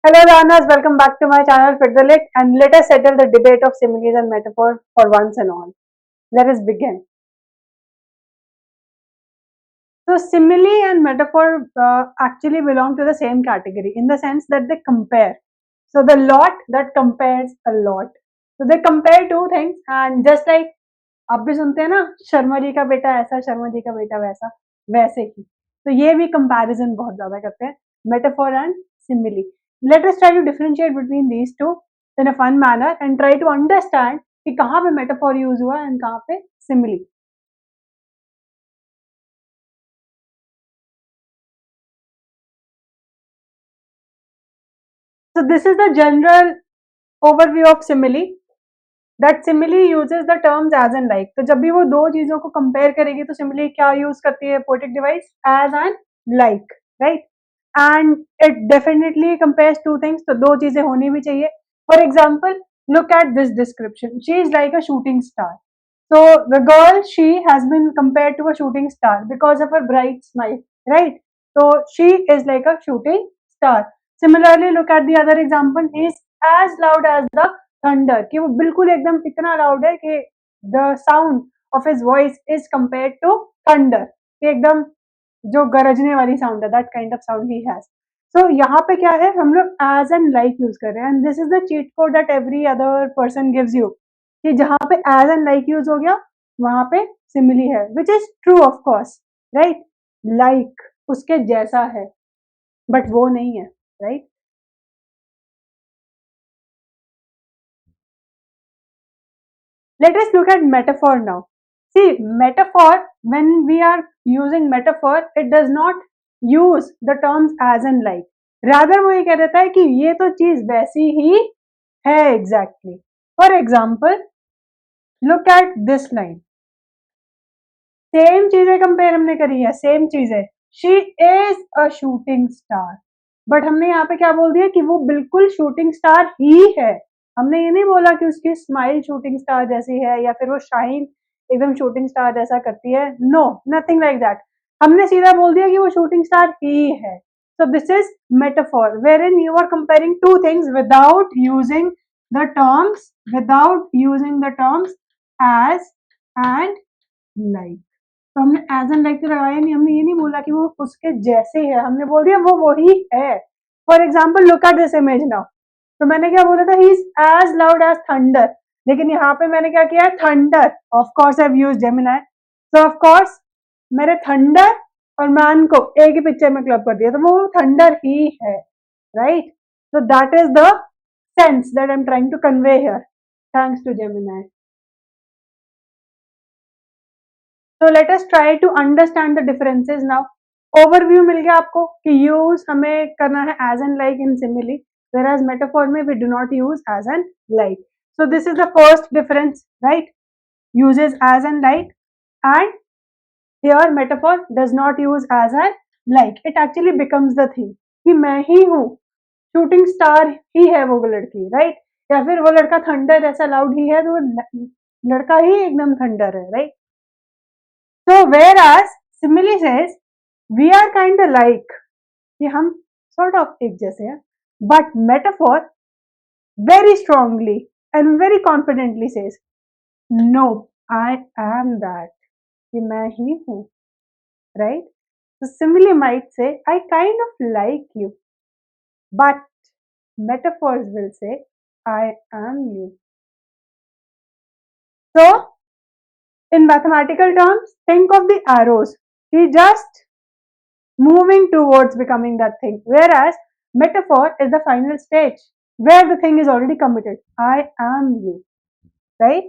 Hello learners, welcome back to my channel Fit the Lit and let us settle the debate of similes and metaphor for once and all. Let us begin. So simile and metaphor actually belong to the same category in the sense that they compare. So the lot that compares a lot. So they compare two things and just like आप भी सुनते हैं ना शर्मा जी का बेटा ऐसा शर्मा जी का बेटा वैसा वैसे ही तो ये भी कंपैरिजन बहुत ज्यादा करते हैं metaphor and simile let us try to differentiate between these two in a fun manner and try to understand कि कहाँ पे मेटाफोर यूज हुआ एंड कहाँ पे simile so this is the general overview of simile that simile uses the terms as and like तो जब भी वो दो चीजों को कंपेयर करेगी तो simile क्या यूज करती है poetic device as and like right and it definitely compares two things तो दो चीजें होनी भी चाहिए for example look at this description she is like a shooting star so the girl she has been compared to a shooting star because of her bright smile right so she is like a shooting star similarly look at the other example he is as loud as the thunder कि वो बिल्कुल एकदम इतना loud है कि the sound of his voice is compared to thunder कि एकदम जो गरजने वाली साउंड है that kind of sound he has so यहाँ पे क्या है हम लोग एज एंड लाइक यूज कर रहे हैं and this is the cheat code that every other person gives you कि जहाँ पे एज एंड लाइक यूज हो गया वहां पे सिमिली है which is true of course right like उसके जैसा है बट वो नहीं है right let us look at metaphor now. See, metaphor, when we are using metaphor, it does not use the terms as and like. Rather वो ये कह देता है कि ये तो चीज वैसी ही है exactly. For example, look at this line. Same चीजें कंपेयर हमने करी है सेम चीजें she is a shooting star but हमने यहाँ पे क्या बोल दिया कि वो बिल्कुल शूटिंग स्टार ही है हमने ये नहीं बोला कि उसकी स्माइल शूटिंग स्टार जैसी है या फिर वो शाइन एकदम शूटिंग स्टार जैसा करती है नो नथिंग लाइक दैट हमने सीधा बोल दिया कि वो शूटिंग स्टार ही है so this is metaphor wherein you are comparing two things without using the terms as and like तो हमने एज एंड लाइक तो लगाया नहीं हमने ये नहीं बोला कि वो उसके जैसे है हमने बोल दिया वो वही है for example look at this image now तो मैंने क्या बोला था he is as loud as thunder लेकिन यहाँ पे मैंने क्या किया thunder of course I have used Gemini so of course मेरे थंडर और मैन को एक ही पिक्चर में क्लब कर दिया तो वो थंडर ही है right so that is the sense that I am trying to convey here thanks to Gemini So let us try to understand the differences now. Overview मिल गया आपको कि use हमें करना है as and like in simile, whereas metaphor में we do not use as and like. So this is the first difference, right? Uses as and like, and here metaphor does not use as and like. It actually becomes the thing कि मैं ही हूँ shooting star ही है वो लड़की right या फिर वो लड़का थंडर जैसा लाउड ही है तो लड़का ही एकदम थंडर है right So whereas simile says we are kind of like कि हम sort of एक जैसे हैं but metaphor very strongly and very confidently says no I am that कि मैं ही हूँ right so simile might say I kind of like you but metaphors will say I am you so in mathematical terms think of the arrows he just moving towards becoming that thing. Whereas metaphor is the final stage where the thing is already committed. I am you, right?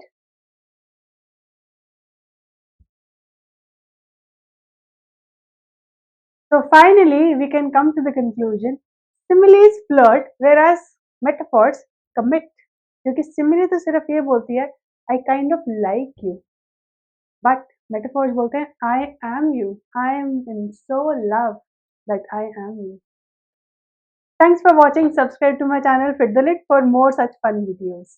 So finally, we can come to the conclusion. Similes flirt, whereas metaphors commit. क्योंकि simile तो सिर्फ ये बोलती है I kind of like you, but metaphors बोलते हैं I am you. I am in so love that I am you. Thanks for watching. Subscribe to my channel Fit the Lit for more such fun videos.